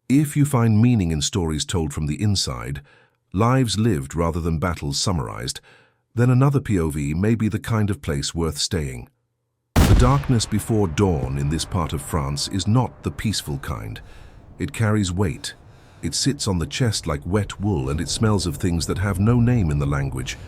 If you find meaning in stories told from the inside, lives lived rather than battles summarized, then another POV may be the kind of place worth staying. The darkness before dawn in this part of France is not the peaceful kind. It carries weight. It sits on the chest like wet wool, and it smells of things that have no name in the language.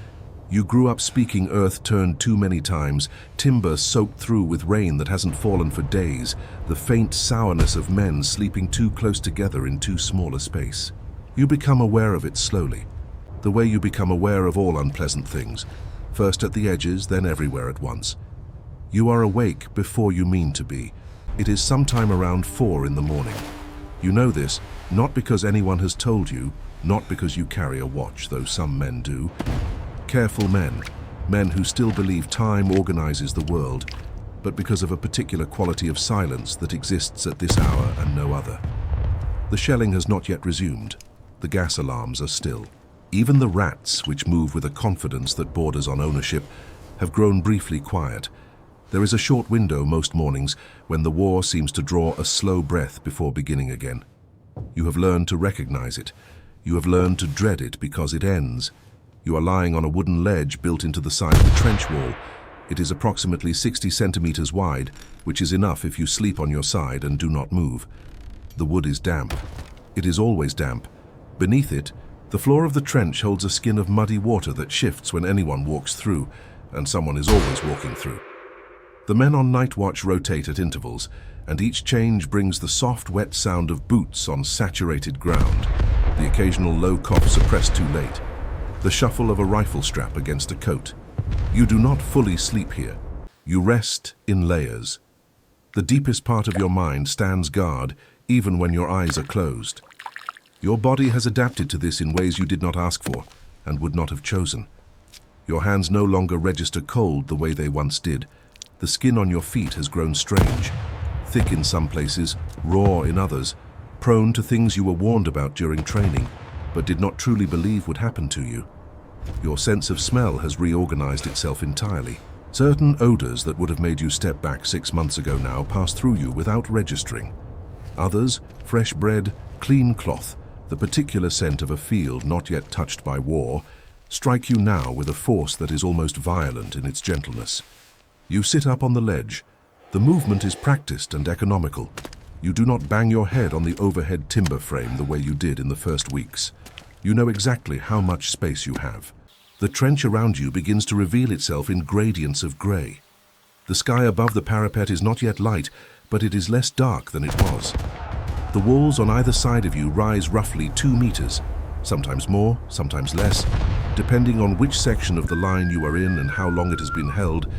You grew up speaking earth turned too many times, timber soaked through with rain that hasn't fallen for days, the faint sourness of men sleeping too close together in too small a space. You become aware of it slowly, the way you become aware of all unpleasant things, first at the edges, then everywhere at once. You are awake before you mean to be. It is sometime around 4 in the morning. You know this, not because anyone has told you, not because you carry a watch, though some men do. Careful men, men who still believe time organizes the world, but because of a particular quality of silence that exists at this hour and no other. The shelling has not yet resumed. The gas alarms are still. Even the rats, which move with a confidence that borders on ownership, have grown briefly quiet. There is a short window most mornings when the war seems to draw a slow breath before beginning again. You have learned to recognize it. You have learned to dread it because it ends. You are lying on a wooden ledge built into the side of the trench wall. It is approximately 60 centimeters wide, which is enough if you sleep on your side and do not move. The wood is damp. It is always damp. Beneath it, the floor of the trench holds a skin of muddy water that shifts when anyone walks through, and someone is always walking through. The men on night watch rotate at intervals, and each change brings the soft, wet sound of boots on saturated ground, the occasional low cough suppressed too late, the shuffle of a rifle strap against a coat. You do not fully sleep here. You rest in layers. The deepest part of your mind stands guard even when your eyes are closed. Your body has adapted to this in ways you did not ask for and would not have chosen. Your hands no longer register cold the way they once did. The skin on your feet has grown strange, thick in some places, raw in others, prone to things you were warned about during training, but did not truly believe would happen to you. Your sense of smell has reorganized itself entirely. Certain odors that would have made you step back 6 months ago now pass through you without registering. Others, fresh bread, clean cloth, the particular scent of a field not yet touched by war, strike you now with a force that is almost violent in its gentleness. You sit up on the ledge. The movement is practiced and economical. You do not bang your head on the overhead timber frame the way you did in the first weeks. You know exactly how much space you have. The trench around you begins to reveal itself in gradients of grey. The sky above the parapet is not yet light, but it is less dark than it was. The walls on either side of you rise roughly 2 meters, sometimes more, sometimes less, depending on which section of the line you are in and how long it has been held,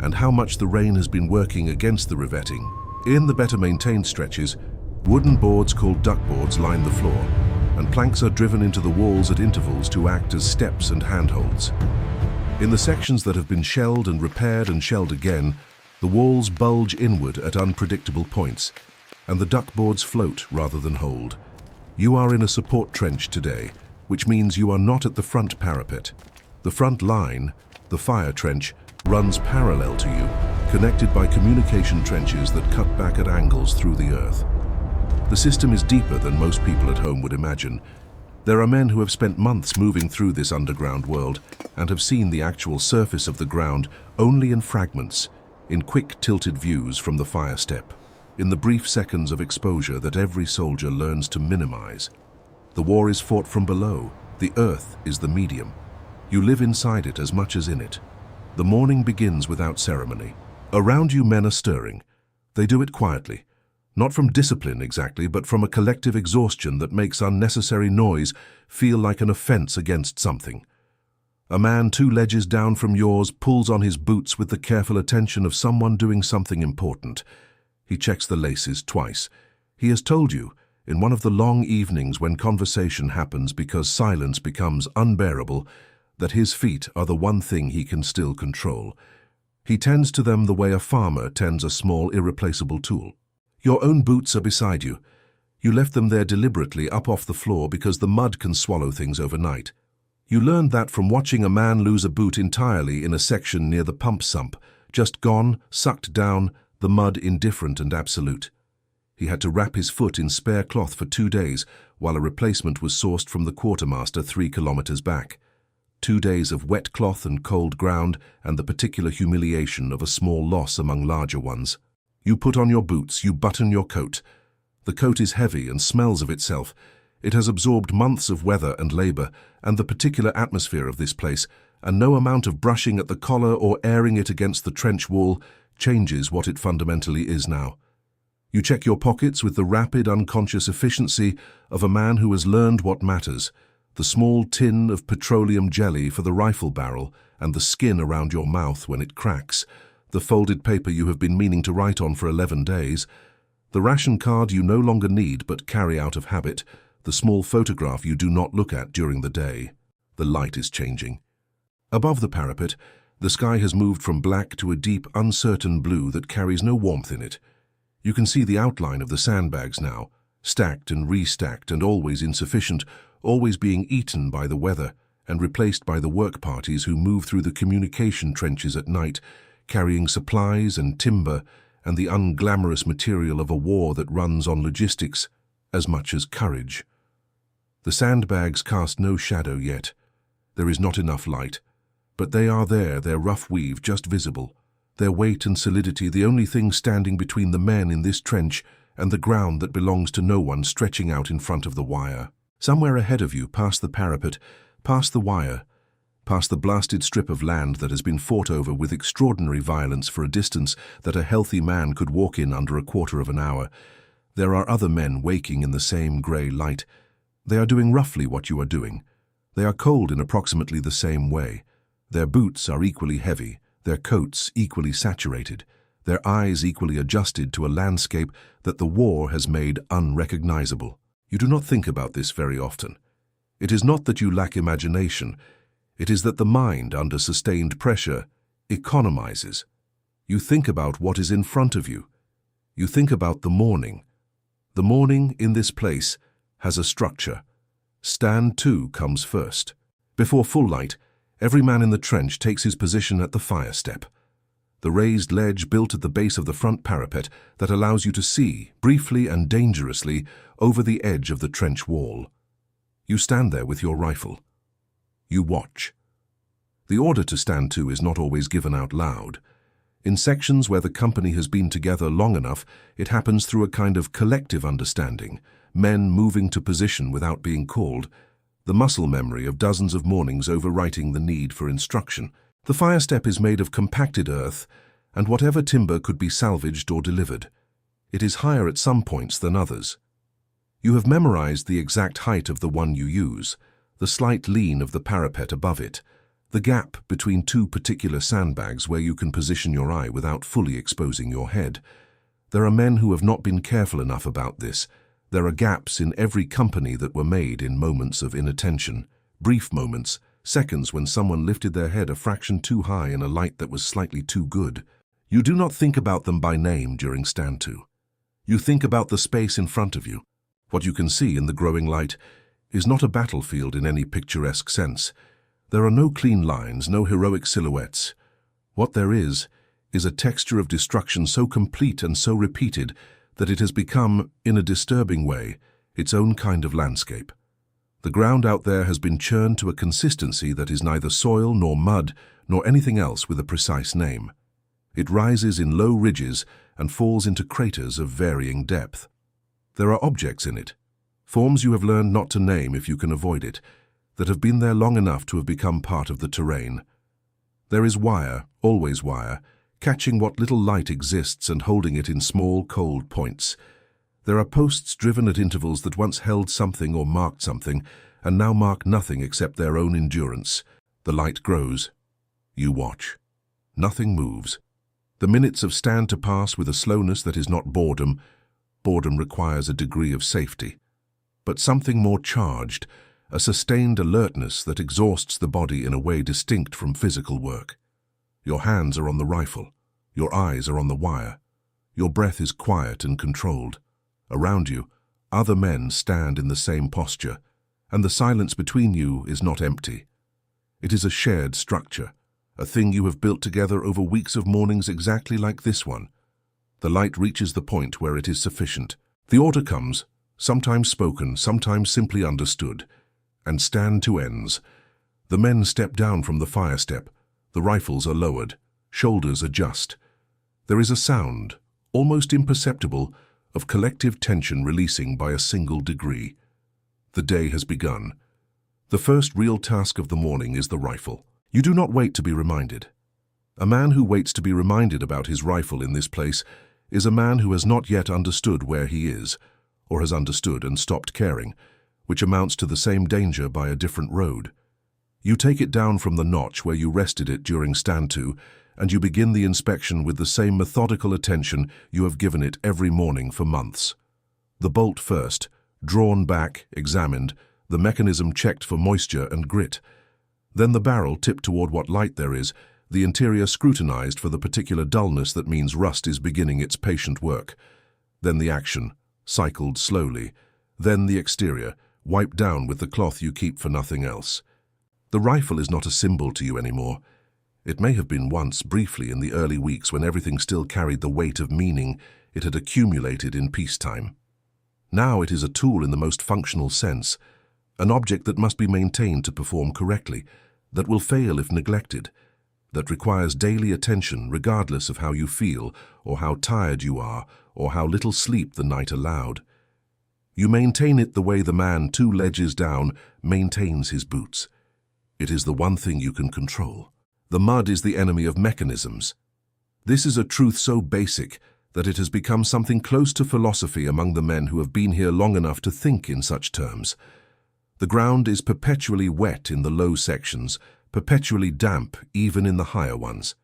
and how much the rain has been working against the revetting. In the better-maintained stretches, wooden boards called duckboards line the floor, and planks are driven into the walls at intervals to act as steps and handholds. In the sections that have been shelled and repaired and shelled again, the walls bulge inward at unpredictable points, and the duckboards float rather than hold. You are in a support trench today, which means you are not at the front parapet. The front line, the fire trench, runs parallel to you, connected by communication trenches that cut back at angles through the earth. The system is deeper than most people at home would imagine. There are men who have spent months moving through this underground world and have seen the actual surface of the ground only in fragments, in quick tilted views from the fire step, in the brief seconds of exposure that every soldier learns to minimize. The war is fought from below. The earth is the medium. You live inside it as much as in it. The morning begins without ceremony. Around you men are stirring. They do it quietly. Not from discipline exactly, but from a collective exhaustion that makes unnecessary noise feel like an offense against something. A man 2 ledges down from yours pulls on his boots with the careful attention of someone doing something important. He checks the laces twice. He has told you, in one of the long evenings when conversation happens because silence becomes unbearable, that his feet are the one thing he can still control. He tends to them the way a farmer tends a small, irreplaceable tool. Your own boots are beside you. You left them there deliberately up off the floor because the mud can swallow things overnight. You learned that from watching a man lose a boot entirely in a section near the pump sump, just gone, sucked down, the mud indifferent and absolute. He had to wrap his foot in spare cloth for 2 days, while a replacement was sourced from the quartermaster 3 kilometers back. 2 days of wet cloth and cold ground, and the particular humiliation of a small loss among larger ones. You put on your boots, you button your coat. The coat is heavy and smells of itself. It has absorbed months of weather and labor, and the particular atmosphere of this place, and no amount of brushing at the collar or airing it against the trench wall changes what it fundamentally is now. You check your pockets with the rapid, unconscious efficiency of a man who has learned what matters: the small tin of petroleum jelly for the rifle barrel and the skin around your mouth when it cracks, the folded paper you have been meaning to write on for 11 days, the ration card you no longer need but carry out of habit, the small photograph you do not look at during the day. The light is changing. Above the parapet, the sky has moved from black to a deep, uncertain blue that carries no warmth in it. You can see the outline of the sandbags now, stacked and restacked and always insufficient, always being eaten by the weather and replaced by the work parties who move through the communication trenches at night, carrying supplies and timber and the unglamorous material of a war that runs on logistics as much as courage. The sandbags cast no shadow yet. There is not enough light, but they are there, their rough weave just visible, their weight and solidity the only thing standing between the men in this trench and the ground that belongs to no one stretching out in front of the wire. Somewhere ahead of you, past the parapet, past the wire, past the blasted strip of land that has been fought over with extraordinary violence for a distance that a healthy man could walk in under a quarter of an hour, there are other men waking in the same grey light. They are doing roughly what you are doing. They are cold in approximately the same way. Their boots are equally heavy, their coats equally saturated, their eyes equally adjusted to a landscape that the war has made unrecognizable. You do not think about this very often. It is not that you lack imagination. It is that the mind, under sustained pressure, economizes. You think about what is in front of you. You think about the morning. The morning in this place has a structure. Stand 2 comes first. Before full light, every man in the trench takes his position at the fire step, the raised ledge built at the base of the front parapet that allows you to see, briefly and dangerously, over the edge of the trench wall. You stand there with your rifle. You watch. The order to stand 2 is not always given out loud. In sections where the company has been together long enough, it happens through a kind of collective understanding, men moving to position without being called, the muscle memory of dozens of mornings overwriting the need for instruction. The fire step is made of compacted earth and whatever timber could be salvaged or delivered. It is higher at some points than others. You have memorized the exact height of the one you use, the slight lean of the parapet above it, the gap between 2 particular sandbags where you can position your eye without fully exposing your head. There are men who have not been careful enough about this. There are gaps in every company that were made in moments of inattention, brief moments, seconds when someone lifted their head a fraction too high in a light that was slightly too good. You do not think about them by name during stand 2. You think about the space in front of you. What you can see in the growing light is not a battlefield in any picturesque sense. There are no clean lines, no heroic silhouettes. What there is a texture of destruction so complete and so repeated that it has become, in a disturbing way, its own kind of landscape. The ground out there has been churned to a consistency that is neither soil nor mud nor anything else with a precise name. It rises in low ridges and falls into craters of varying depth. There are objects in it, forms you have learned not to name if you can avoid it, that have been there long enough to have become part of the terrain. There is wire, always wire, catching what little light exists and holding it in small, cold points. There are posts driven at intervals that once held something or marked something, and now mark nothing except their own endurance. The light grows. You watch. Nothing moves. The minutes of stand to pass with a slowness that is not boredom. Boredom requires a degree of safety. But something more charged, a sustained alertness that exhausts the body in a way distinct from physical work. Your hands are on the rifle. Your eyes are on the wire. Your breath is quiet and controlled. Around you, other men stand in the same posture, and the silence between you is not empty. It is a shared structure, a thing you have built together over weeks of mornings exactly like this one. The light reaches the point where it is sufficient. The order comes, sometimes spoken, sometimes simply understood, and stand to ends. The men step down from the fire step. The rifles are lowered. Shoulders adjust. There is a sound, almost imperceptible, of collective tension releasing by a single degree. The day has begun. The first real task of the morning is the rifle. You do not wait to be reminded. A man who waits to be reminded about his rifle in this place is a man who has not yet understood where he is, or has understood and stopped caring, which amounts to the same danger by a different road. You take it down from the notch where you rested it during stand to, and you begin the inspection with the same methodical attention you have given it every morning for months. The bolt first, drawn back, examined, the mechanism checked for moisture and grit. Then the barrel tipped toward what light there is, the interior scrutinized for the particular dullness that means rust is beginning its patient work. Then the action, cycled slowly. Then the exterior, wiped down with the cloth you keep for nothing else. The rifle is not a symbol to you anymore. It may have been once, briefly, in the early weeks when everything still carried the weight of meaning it had accumulated in peacetime. Now it is a tool in the most functional sense, an object that must be maintained to perform correctly, that will fail if neglected, that requires daily attention regardless of how you feel, or how tired you are, or how little sleep the night allowed. You maintain it the way the man 2 ledges down maintains his boots. It is the one thing you can control. The mud is the enemy of mechanisms. This is a truth so basic that it has become something close to philosophy among the men who have been here long enough to think in such terms. The ground is perpetually wet in the low sections, perpetually damp even in the higher ones,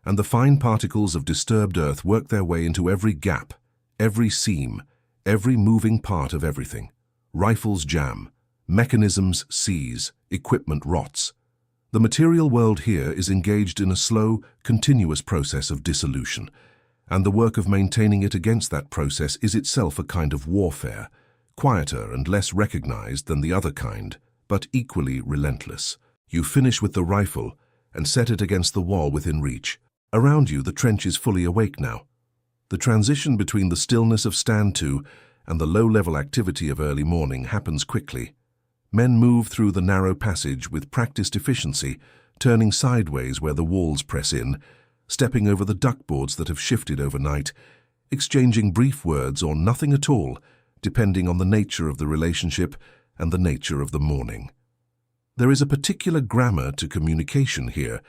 and the fine particles of disturbed earth work their way into every gap, every seam, every moving part of everything. Rifles jam, mechanisms seize, equipment rots. The material world here is engaged in a slow, continuous process of dissolution, and the work of maintaining it against that process is itself a kind of warfare, quieter and less recognized than the other kind, but equally relentless. You finish with the rifle and set it against the wall within reach. Around you, the trench is fully awake now. The transition between the stillness of stand-to and the low-level activity of early morning happens quickly. Men move through the narrow passage with practiced efficiency, turning sideways where the walls press in, stepping over the duckboards that have shifted overnight, exchanging brief words or nothing at all, depending on the nature of the relationship and the nature of the morning. There is a particular grammar to communication here,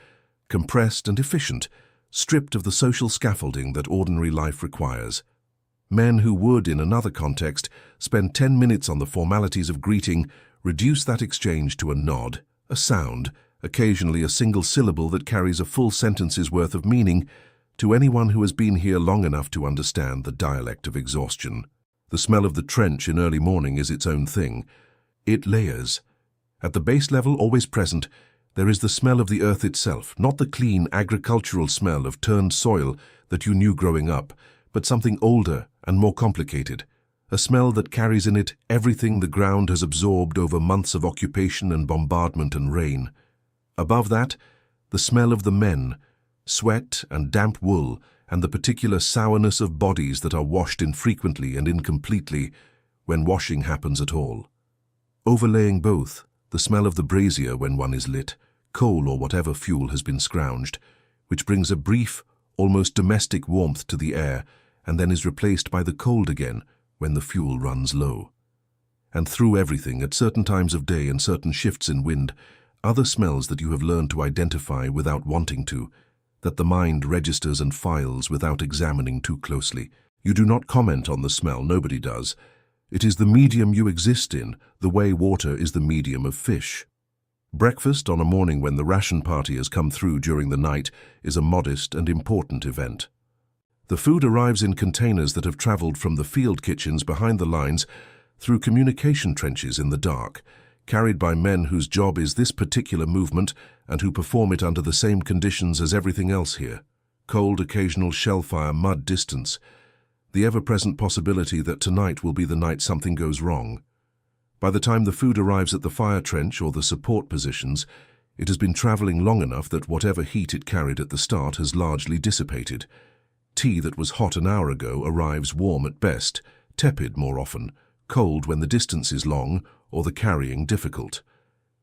compressed and efficient, stripped of the social scaffolding that ordinary life requires. Men who would, in another context, spend 10 minutes on the formalities of greeting reduce that exchange to a nod, a sound, occasionally a single syllable that carries a full sentence's worth of meaning to anyone who has been here long enough to understand the dialect of exhaustion. The smell of the trench in early morning is its own thing. It layers. At the base level, always present, there is the smell of the earth itself, not the clean agricultural smell of turned soil that you knew growing up, but something older and more complicated, a smell that carries in it everything the ground has absorbed over months of occupation and bombardment and rain. Above that, the smell of the men, sweat and damp wool, and the particular sourness of bodies that are washed infrequently and incompletely when washing happens at all. Overlaying both, the smell of the brazier when one is lit, coal or whatever fuel has been scrounged, which brings a brief, almost domestic warmth to the air and then is replaced by the cold again when the fuel runs low. And through everything, at certain times of day and certain shifts in wind, other smells that you have learned to identify without wanting to, that the mind registers and files without examining too closely. You do not comment on the smell, nobody does. It is the medium you exist in, the way water is the medium of fish. Breakfast on a morning when the ration party has come through during the night is a modest and important event. The food arrives in containers that have traveled from the field kitchens behind the lines through communication trenches in the dark, carried by men whose job is this particular movement and who perform it under the same conditions as everything else here. Cold, occasional shellfire, mud distance. The ever-present possibility that tonight will be the night something goes wrong. By the time the food arrives at the fire trench or the support positions, it has been traveling long enough that whatever heat it carried at the start has largely dissipated. Tea that was hot an hour ago arrives warm at best, tepid more often, cold when the distance is long or the carrying difficult.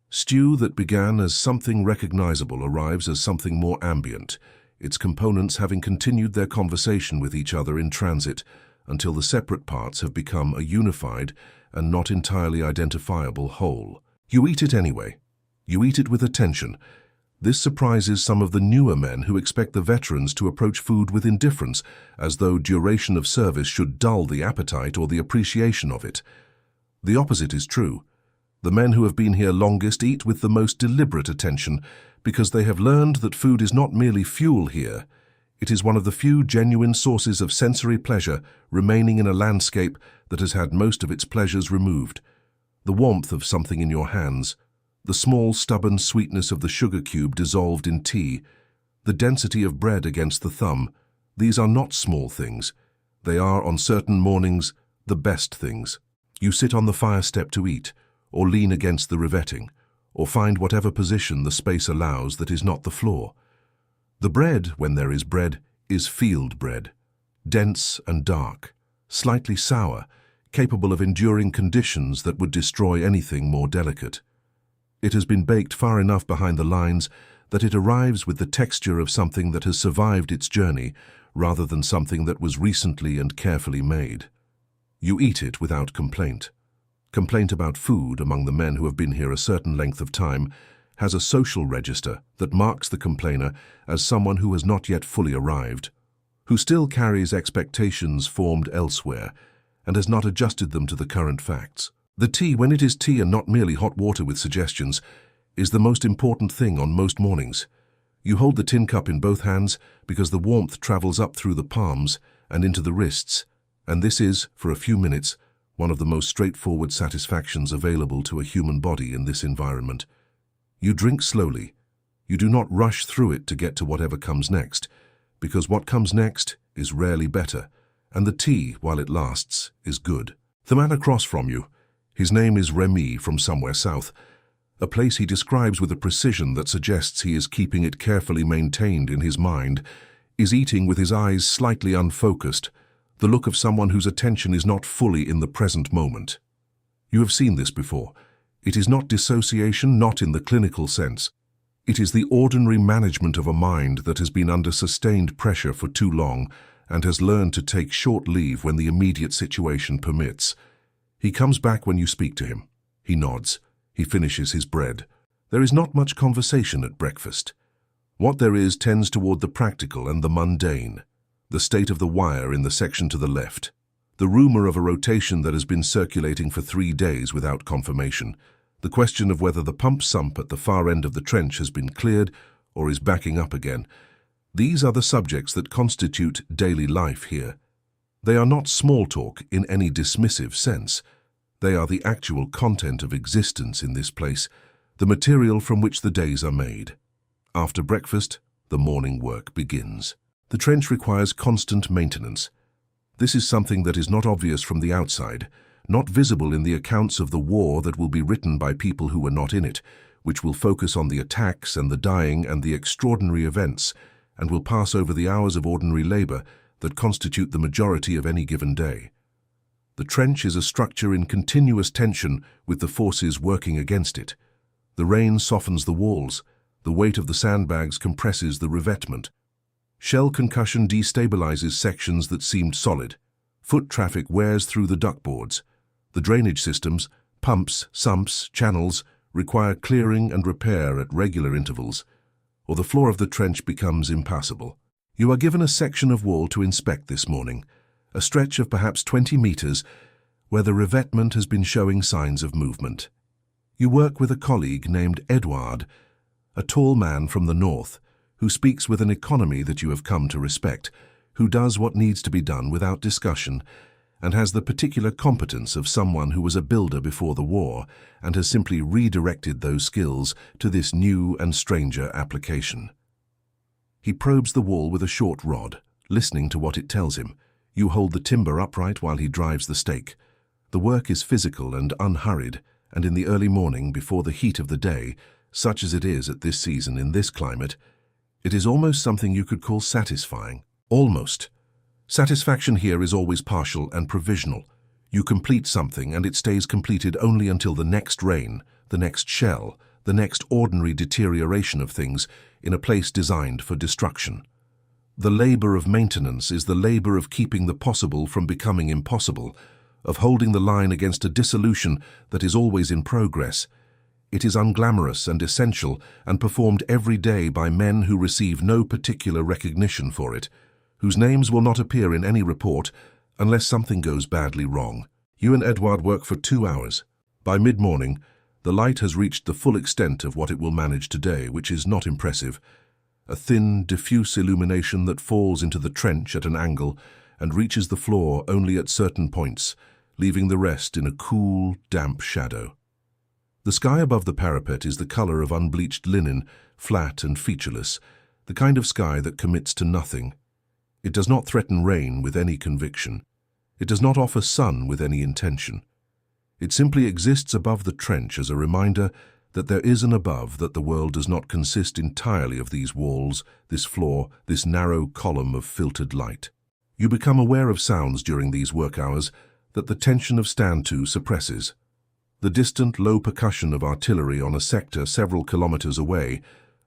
Stew that began as something recognizable arrives as something more ambient, its components having continued their conversation with each other in transit until the separate parts have become a unified and not entirely identifiable whole. You eat it anyway. You eat it with attention. This surprises some of the newer men who expect the veterans to approach food with indifference, as though duration of service should dull the appetite or the appreciation of it. The opposite is true. The men who have been here longest eat with the most deliberate attention because they have learned that food is not merely fuel here. It is one of the few genuine sources of sensory pleasure remaining in a landscape that has had most of its pleasures removed. The warmth of something in your hands, the small, stubborn sweetness of the sugar cube dissolved in tea, the density of bread against the thumb, these are not small things. They are, on certain mornings, the best things. You sit on the fire step to eat, or lean against the riveting, or find whatever position the space allows that is not the floor. The bread, when there is bread, is field bread, dense and dark, slightly sour, capable of enduring conditions that would destroy anything more delicate. It has been baked far enough behind the lines that it arrives with the texture of something that has survived its journey rather than something that was recently and carefully made. You eat it without complaint. Complaint about food among the men who have been here a certain length of time has a social register that marks the complainer as someone who has not yet fully arrived, who still carries expectations formed elsewhere and has not adjusted them to the current facts. The tea, when it is tea and not merely hot water with suggestions, is the most important thing on most mornings. You hold the tin cup in both hands because the warmth travels up through the palms and into the wrists, and this is, for a few minutes, one of the most straightforward satisfactions available to a human body in this environment. You drink slowly. You do not rush through it to get to whatever comes next, because what comes next is rarely better, and the tea, while it lasts, is good. The man across from you, his name is Remy from somewhere south, a place he describes with a precision that suggests he is keeping it carefully maintained in his mind, is eating with his eyes slightly unfocused, the look of someone whose attention is not fully in the present moment. You have seen this before. It is not dissociation, not in the clinical sense. It is the ordinary management of a mind that has been under sustained pressure for too long and has learned to take short leave when the immediate situation permits. He comes back when you speak to him. He nods. He finishes his bread. There is not much conversation at breakfast. What there is tends toward the practical and the mundane. The state of the wire in the section to the left. The rumor of a rotation that has been circulating for 3 days without confirmation. The question of whether the pump sump at the far end of the trench has been cleared or is backing up again. These are the subjects that constitute daily life here. They are not small talk in any dismissive sense. They are the actual content of existence in this place, the material from which the days are made. After breakfast, the morning work begins. The trench requires constant maintenance. This is something that is not obvious from the outside, not visible in the accounts of the war that will be written by people who were not in it, which will focus on the attacks and the dying and the extraordinary events, and will pass over the hours of ordinary labor that constitute the majority of any given day. The trench is a structure in continuous tension with the forces working against it. The rain softens the walls. The weight of the sandbags compresses the revetment. Shell concussion destabilizes sections that seemed solid. Foot traffic wears through the duckboards. The drainage systems, pumps, sumps, channels, require clearing and repair at regular intervals, or the floor of the trench becomes impassable. You are given a section of wall to inspect this morning, a stretch of perhaps 20 meters where the revetment has been showing signs of movement. You work with a colleague named Edouard, a tall man from the north, who speaks with an economy that you have come to respect, who does what needs to be done without discussion, and has the particular competence of someone who was a builder before the war and has simply redirected those skills to this new and stranger application. He probes the wall with a short rod, listening to what it tells him. You hold the timber upright while he drives the stake. The work is physical and unhurried, and in the early morning, before the heat of the day, such as it is at this season in this climate, it is almost something you could call satisfying. Almost. Satisfaction here is always partial and provisional. You complete something and it stays completed only until the next rain, the next shell, the next ordinary deterioration of things in a place designed for destruction. The labor of maintenance is the labor of keeping the possible from becoming impossible, of holding the line against a dissolution that is always in progress. It is unglamorous and essential and performed every day by men who receive no particular recognition for it, whose names will not appear in any report unless something goes badly wrong. You and Edward work for 2 hours. By mid-morning, the light has reached the full extent of what it will manage today, which is not impressive. A thin, diffuse illumination that falls into the trench at an angle and reaches the floor only at certain points, leaving the rest in a cool, damp shadow. The sky above the parapet is the color of unbleached linen, flat and featureless, the kind of sky that commits to nothing. It does not threaten rain with any conviction. It does not offer sun with any intention. It simply exists above the trench as a reminder that there is an above, that the world does not consist entirely of these walls, this floor, this narrow column of filtered light. You become aware of sounds during these work hours that the tension of stand-to suppresses. The distant, low percussion of artillery on a sector several kilometers away,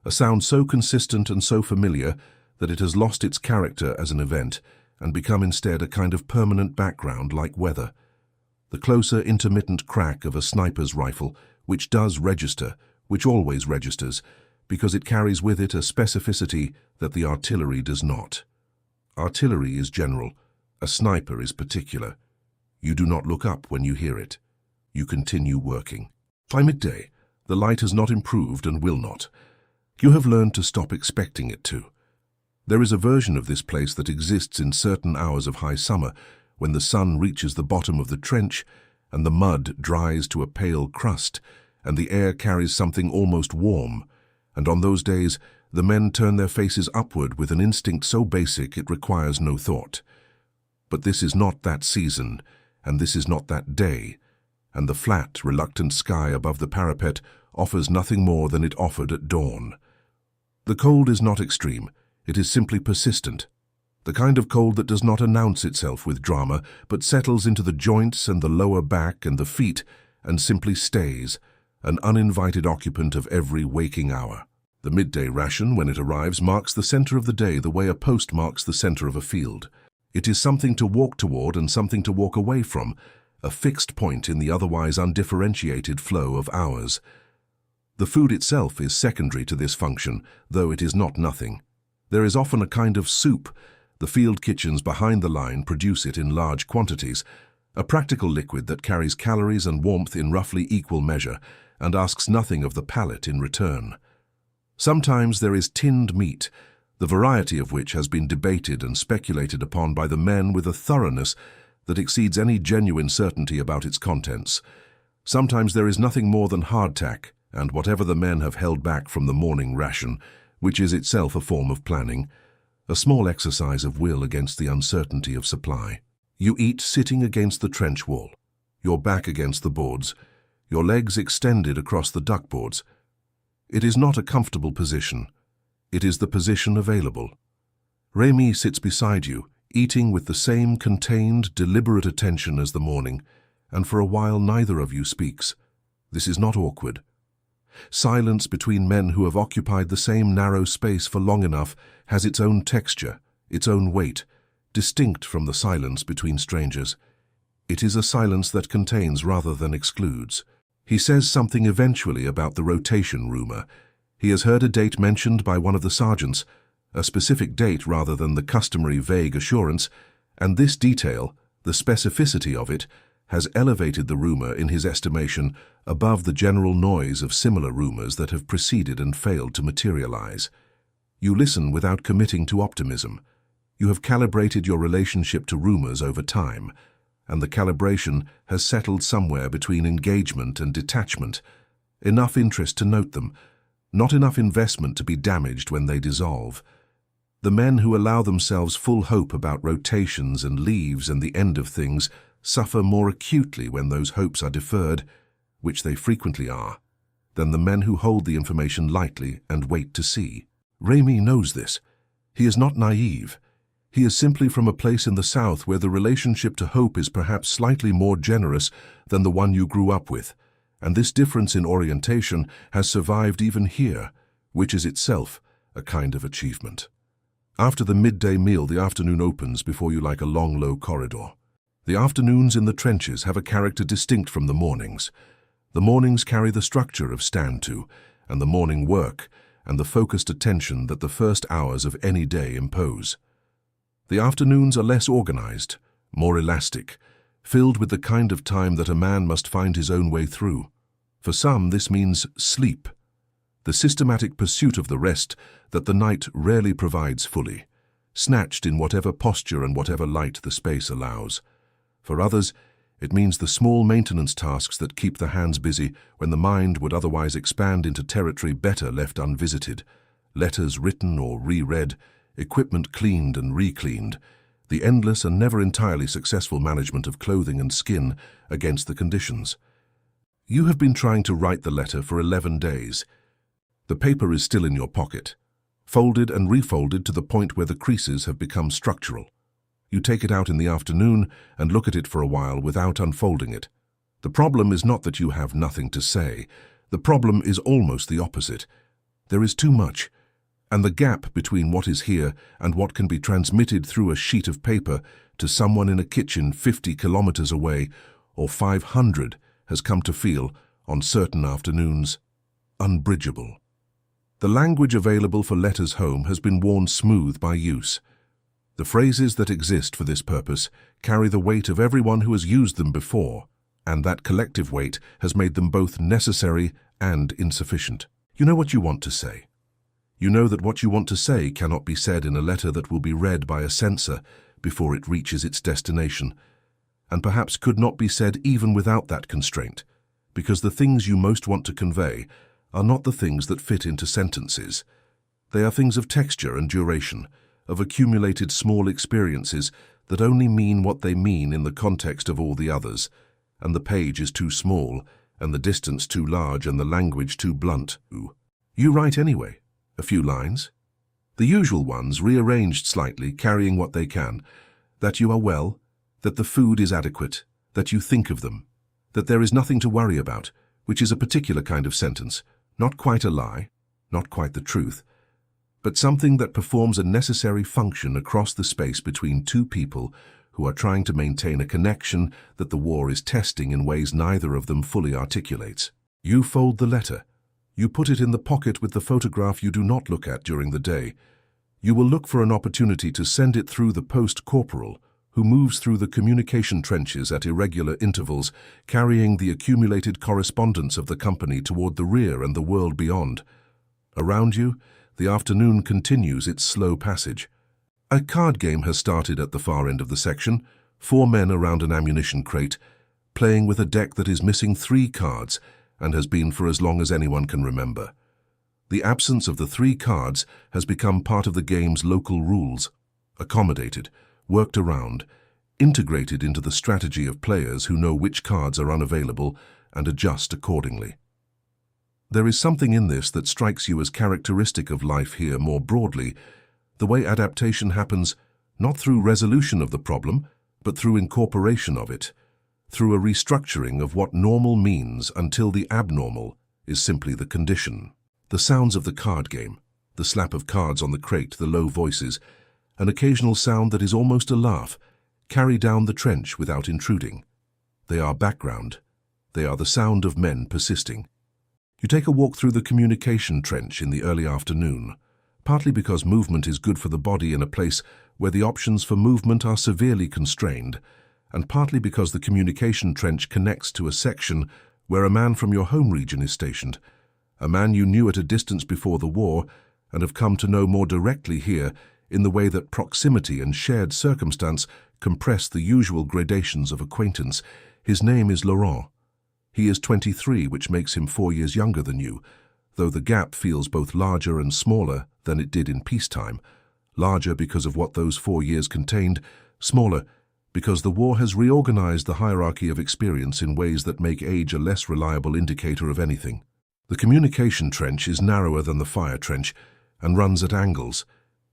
a sound so consistent and so familiar that it has lost its character as an event and become instead a kind of permanent background like weather. The closer intermittent crack of a sniper's rifle, which does register, which always registers, because it carries with it a specificity that the artillery does not. Artillery is general, a sniper is particular. You do not look up when you hear it. You continue working. By midday, the light has not improved and will not. You have learned to stop expecting it to. There is a version of this place that exists in certain hours of high summer, when the sun reaches the bottom of the trench and the mud dries to a pale crust and the air carries something almost warm, and on those days the men turn their faces upward with an instinct so basic it requires no thought. But this is not that season, and this is not that day, and the flat, reluctant sky above the parapet offers nothing more than it offered at dawn. The cold is not extreme, it is simply persistent. The kind of cold that does not announce itself with drama, but settles into the joints and the lower back and the feet, and simply stays, an uninvited occupant of every waking hour. The midday ration, when it arrives, marks the center of the day the way a post marks the center of a field. It is something to walk toward and something to walk away from, a fixed point in the otherwise undifferentiated flow of hours. The food itself is secondary to this function, though it is not nothing. There is often a kind of soup. The field kitchens behind the line produce it in large quantities, a practical liquid that carries calories and warmth in roughly equal measure and asks nothing of the palate in return. Sometimes there is tinned meat, the variety of which has been debated and speculated upon by the men with a thoroughness that exceeds any genuine certainty about its contents. Sometimes there is nothing more than hardtack, and whatever the men have held back from the morning ration, which is itself a form of planning, a small exercise of will against the uncertainty of supply. You eat sitting against the trench wall, your back against the boards, your legs extended across the duckboards. It is not a comfortable position. It is the position available. Rémi sits beside you, eating with the same contained, deliberate attention as the morning, and for a while neither of you speaks. This is not awkward. Silence between men who have occupied the same narrow space for long enough has its own texture, its own weight, distinct from the silence between strangers. It is a silence that contains rather than excludes. He says something eventually about the rotation rumor. He has heard a date mentioned by one of the sergeants, a specific date rather than the customary vague assurance, and this detail, the specificity of it, has elevated the rumor in his estimation above the general noise of similar rumors that have preceded and failed to materialize. You listen without committing to optimism. You have calibrated your relationship to rumors over time, and the calibration has settled somewhere between engagement and detachment, enough interest to note them, not enough investment to be damaged when they dissolve. The men who allow themselves full hope about rotations and leaves and the end of things suffer more acutely when those hopes are deferred, which they frequently are, than the men who hold the information lightly and wait to see. Rémi knows this. He is not naive. He is simply from a place in the South where the relationship to hope is perhaps slightly more generous than the one you grew up with, and this difference in orientation has survived even here, which is itself a kind of achievement. After the midday meal, the afternoon opens before you like a long, low corridor. The afternoons in the trenches have a character distinct from the mornings. The mornings carry the structure of stand to, and the morning work, and the focused attention that the first hours of any day impose. The afternoons are less organized, more elastic, filled with the kind of time that a man must find his own way through. For some, this means sleep, the systematic pursuit of the rest that the night rarely provides fully, snatched in whatever posture and whatever light the space allows. For others, it means the small maintenance tasks that keep the hands busy when the mind would otherwise expand into territory better left unvisited, letters written or reread, equipment cleaned and recleaned, the endless and never entirely successful management of clothing and skin against the conditions. You have been trying to write the letter for 11 days. The paper is still in your pocket, folded and refolded to the point where the creases have become structural. You take it out in the afternoon and look at it for a while without unfolding it. The problem is not that you have nothing to say. The problem is almost the opposite. There is too much, and the gap between what is here and what can be transmitted through a sheet of paper to someone in a kitchen 50 kilometers away or 500 has come to feel, on certain afternoons, unbridgeable. The language available for letters home has been worn smooth by use. The phrases that exist for this purpose carry the weight of everyone who has used them before, and that collective weight has made them both necessary and insufficient. You know what you want to say. You know that what you want to say cannot be said in a letter that will be read by a censor before it reaches its destination, and perhaps could not be said even without that constraint, because the things you most want to convey are not the things that fit into sentences. They are things of texture and duration, of accumulated small experiences that only mean what they mean in the context of all the others, and the page is too small, and the distance too large, and the language too blunt. You write anyway. A few lines, the usual ones rearranged slightly, carrying what they can, that you are well, that the food is adequate, that you think of them, that there is nothing to worry about, which is a particular kind of sentence, not quite a lie, not quite the truth, but something that performs a necessary function across the space between two people who are trying to maintain a connection that the war is testing in ways neither of them fully articulates. You fold the letter. You put it in the pocket with the photograph you do not look at during the day. You will look for an opportunity to send it through the post-corporal, who moves through the communication trenches at irregular intervals, carrying the accumulated correspondence of the company toward the rear and the world beyond. Around you, the afternoon continues its slow passage. A card game has started at the far end of the section, 4 men around an ammunition crate, playing with a deck that is missing 3 cards, and has been for as long as anyone can remember. The absence of the 3 cards has become part of the game's local rules, accommodated, worked around, integrated into the strategy of players who know which cards are unavailable and adjust accordingly. There is something in this that strikes you as characteristic of life here more broadly, the way adaptation happens not through resolution of the problem, but through incorporation of it, through a restructuring of what normal means until the abnormal is simply the condition. The sounds of the card game, the slap of cards on the crate, the low voices, an occasional sound that is almost a laugh, carry down the trench without intruding. They are background. They are the sound of men persisting. You take a walk through the communication trench in the early afternoon, partly because movement is good for the body in a place where the options for movement are severely constrained, and partly because the communication trench connects to a section where a man from your home region is stationed, a man you knew at a distance before the war and have come to know more directly here in the way that proximity and shared circumstance compress the usual gradations of acquaintance. His name is Laurent. He is 23, which makes him 4 years younger than you, though the gap feels both larger and smaller than it did in peacetime, larger because of what those 4 years contained, smaller because the war has reorganized the hierarchy of experience in ways that make age a less reliable indicator of anything. The communication trench is narrower than the fire trench and runs at angles.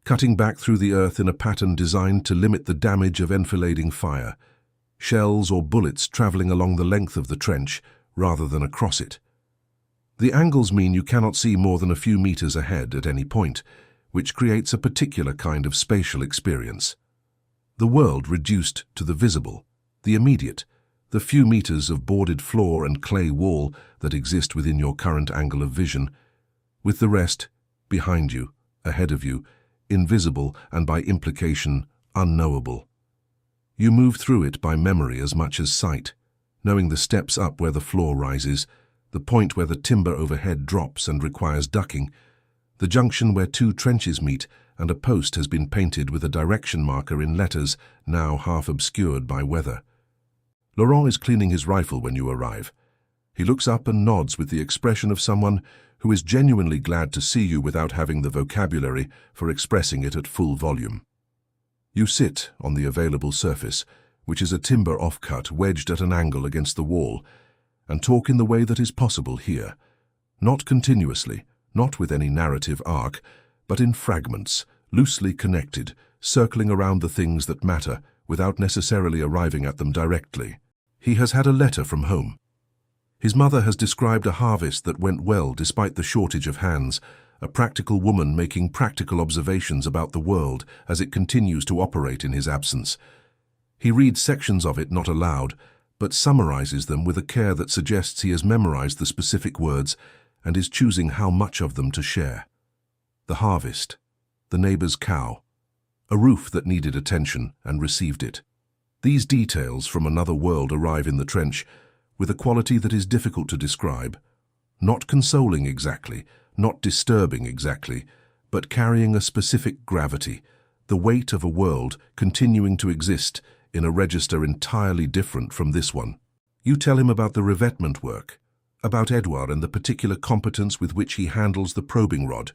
cutting back through the earth in a pattern designed to limit the damage of enfilading fire, shells or bullets traveling along the length of the trench rather than across it. The angles mean you cannot see more than a few meters ahead at any point, which creates a particular kind of spatial experience. The world reduced to the visible, the immediate, the few meters of boarded floor and clay wall that exist within your current angle of vision, with the rest behind you, ahead of you, invisible and by implication unknowable. You move through it by memory as much as sight, knowing the steps up where the floor rises, the point where the timber overhead drops and requires ducking, the junction where two trenches meet and a post has been painted with a direction marker in letters now half obscured by weather. Laurent is cleaning his rifle when you arrive. He looks up and nods with the expression of someone who is genuinely glad to see you without having the vocabulary for expressing it at full volume. You sit on the available surface, which is a timber offcut wedged at an angle against the wall, and talk in the way that is possible here, not continuously, not with any narrative arc, but in fragments, loosely connected, circling around the things that matter without necessarily arriving at them directly. He has had a letter from home. His mother has described a harvest that went well despite the shortage of hands, a practical woman making practical observations about the world as it continues to operate in his absence. He reads sections of it not aloud, but summarizes them with a care that suggests he has memorized the specific words and is choosing how much of them to share. The harvest, the neighbor's cow, a roof that needed attention and received it. These details from another world arrive in the trench with a quality that is difficult to describe, not consoling exactly, not disturbing exactly, but carrying a specific gravity, the weight of a world continuing to exist in a register entirely different from this one. You tell him about the revetment work, about Edouard and the particular competence with which he handles the probing rod,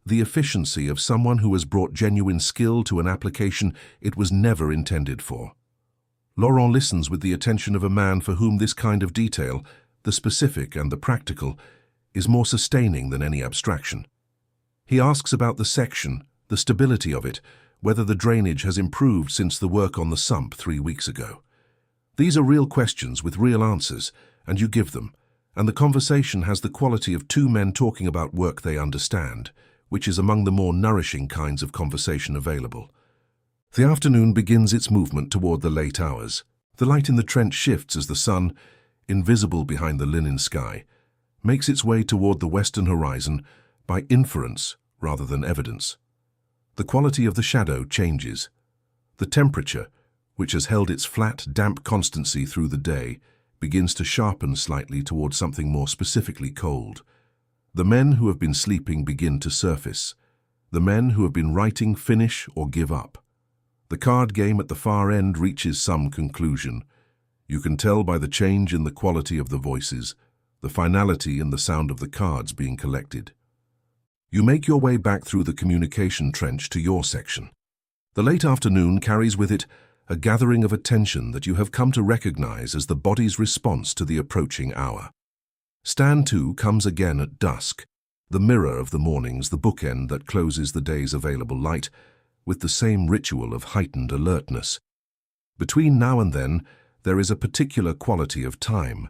the efficiency of someone who has brought genuine skill to an application it was never intended for. Laurent listens with the attention of a man for whom this kind of detail, the specific and the practical, is more sustaining than any abstraction. He asks about the section, the stability of it, whether the drainage has improved since the work on the sump 3 weeks ago. These are real questions with real answers, and you give them, and the conversation has the quality of two men talking about work they understand, which is among the more nourishing kinds of conversation available. The afternoon begins its movement toward the late hours. The light in the trench shifts as the sun, invisible behind the linen sky, makes its way toward the western horizon by inference rather than evidence. The quality of the shadow changes. The temperature, which has held its flat, damp constancy through the day, begins to sharpen slightly towards something more specifically cold. The men who have been sleeping begin to surface. The men who have been writing finish or give up. The card game at the far end reaches some conclusion. You can tell by the change in the quality of the voices, the finality in the sound of the cards being collected. You make your way back through the communication trench to your section. The late afternoon carries with it a gathering of attention that you have come to recognize as the body's response to the approaching hour. Stand 2 comes again at dusk, the mirror of the mornings, the bookend that closes the day's available light, with the same ritual of heightened alertness. Between now and then, there is a particular quality of time,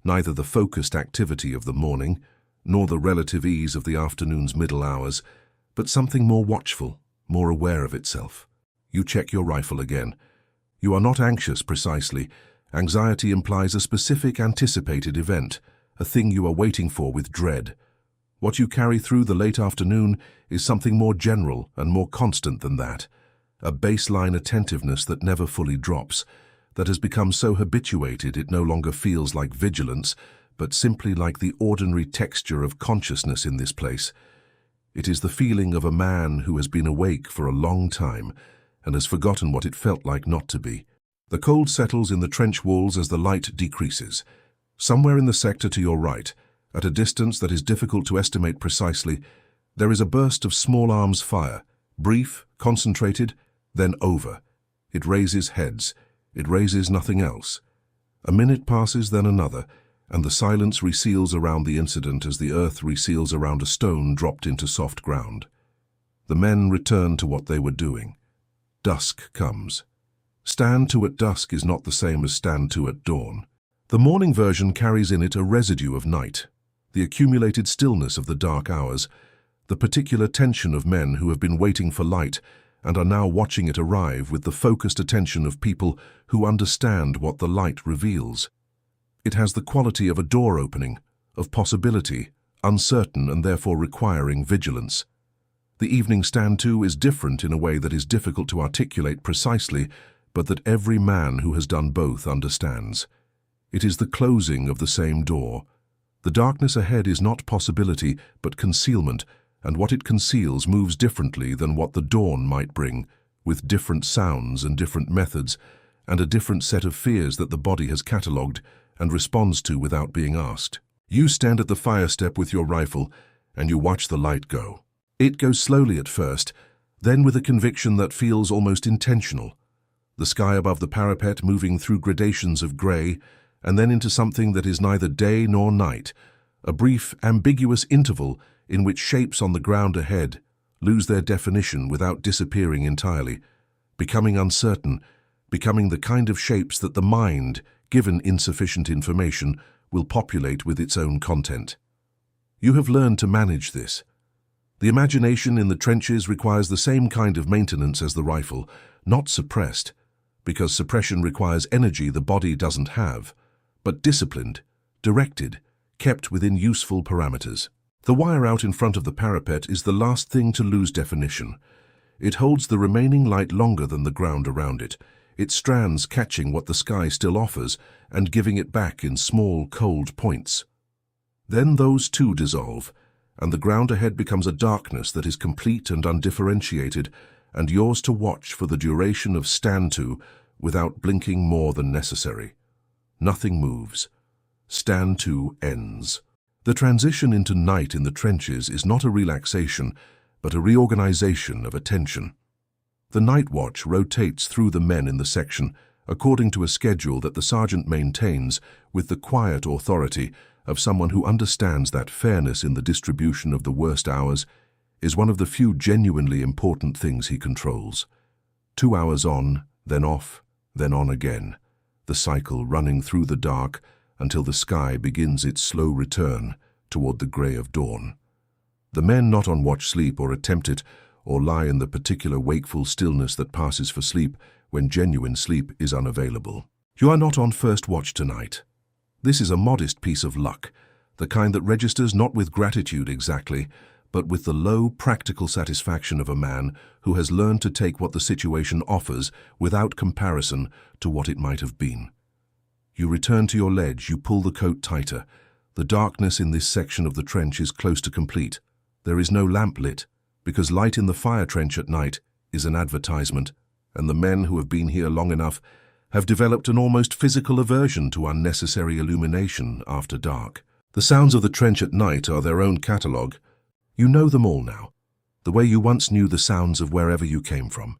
neither the focused activity of the morning, nor the relative ease of the afternoon's middle hours, but something more watchful, more aware of itself. You check your rifle again. You are not anxious precisely. Anxiety implies a specific anticipated event, a thing you are waiting for with dread. What you carry through the late afternoon is something more general and more constant than that, a baseline attentiveness that never fully drops, that has become so habituated it no longer feels like vigilance, but simply like the ordinary texture of consciousness in this place. It is the feeling of a man who has been awake for a long time and has forgotten what it felt like not to be. The cold settles in the trench walls as the light decreases. Somewhere in the sector to your right, at a distance that is difficult to estimate precisely, there is a burst of small arms fire, brief, concentrated, then over. It raises heads. It raises nothing else. A minute passes, then another, and the silence reseals around the incident as the earth reseals around a stone dropped into soft ground. The men return to what they were doing. Dusk comes. Stand to at dusk is not the same as stand to at dawn. The morning version carries in it a residue of night, the accumulated stillness of the dark hours, the particular tension of men who have been waiting for light and are now watching it arrive with the focused attention of people who understand what the light reveals. It has the quality of a door opening, of possibility, uncertain and therefore requiring vigilance. The evening stand-to is different in a way that is difficult to articulate precisely, but that every man who has done both understands. It is the closing of the same door. The darkness ahead is not possibility, but concealment, and what it conceals moves differently than what the dawn might bring, with different sounds and different methods, and a different set of fears that the body has catalogued and responds to without being asked. You stand at the fire step with your rifle, and you watch the light go. It goes slowly at first, then with a conviction that feels almost intentional. The sky above the parapet moving through gradations of grey, and then into something that is neither day nor night, a brief, ambiguous interval in which shapes on the ground ahead lose their definition without disappearing entirely, becoming uncertain, becoming the kind of shapes that the mind, given insufficient information, will populate with its own content. You have learned to manage this. The imagination in the trenches requires the same kind of maintenance as the rifle, not suppressed, because suppression requires energy the body doesn't have, but disciplined, directed, kept within useful parameters. The wire out in front of the parapet is the last thing to lose definition. It holds the remaining light longer than the ground around it, its strands catching what the sky still offers and giving it back in small, cold points. Then those too dissolve, and the ground ahead becomes a darkness that is complete and undifferentiated, and yours to watch for the duration of stand-to without blinking more than necessary. Nothing moves. Stand-to ends. The transition into night in the trenches is not a relaxation, but a reorganization of attention. The night watch rotates through the men in the section according to a schedule that the sergeant maintains with the quiet authority of someone who understands that fairness in the distribution of the worst hours is one of the few genuinely important things he controls. 2 hours on, then off, then on again, the cycle running through the dark until the sky begins its slow return toward the grey of dawn. The men not on watch sleep or attempt it, or lie in the particular wakeful stillness that passes for sleep when genuine sleep is unavailable. You are not on first watch tonight. This is a modest piece of luck, the kind that registers not with gratitude exactly, but with the low, practical satisfaction of a man who has learned to take what the situation offers without comparison to what it might have been. You return to your ledge, you pull the coat tighter. The darkness in this section of the trench is close to complete. There is no lamp lit, because light in the fire trench at night is an advertisement, and the men who have been here long enough have developed an almost physical aversion to unnecessary illumination after dark. The sounds of the trench at night are their own catalogue. You know them all now, the way you once knew the sounds of wherever you came from.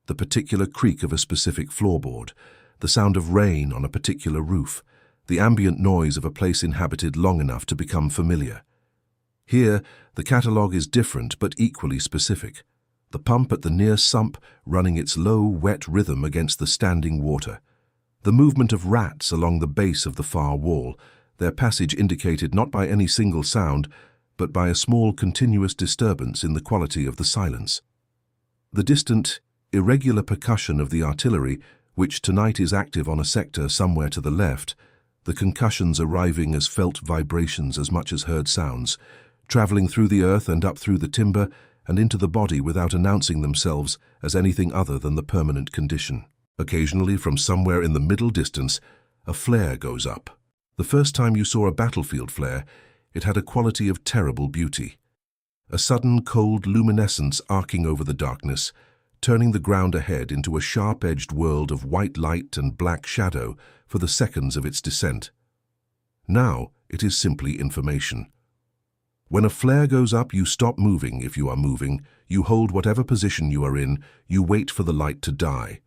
The particular creak of a specific floorboard, the sound of rain on a particular roof, the ambient noise of a place inhabited long enough to become familiar. Here, the catalogue is different but equally specific. The pump at the near sump running its low, wet rhythm against the standing water. The movement of rats along the base of the far wall, their passage indicated not by any single sound, but by a small continuous disturbance in the quality of the silence. The distant, irregular percussion of the artillery, which tonight is active on a sector somewhere to the left, the concussions arriving as felt vibrations as much as heard sounds, travelling through the earth and up through the timber and into the body without announcing themselves as anything other than the permanent condition. Occasionally, from somewhere in the middle distance, a flare goes up. The first time you saw a battlefield flare, it had a quality of terrible beauty. A sudden cold luminescence arcing over the darkness, turning the ground ahead into a sharp-edged world of white light and black shadow for the seconds of its descent. Now it is simply information. When a flare goes up, you stop moving if you are moving, you hold whatever position you are in, you wait for the light to die.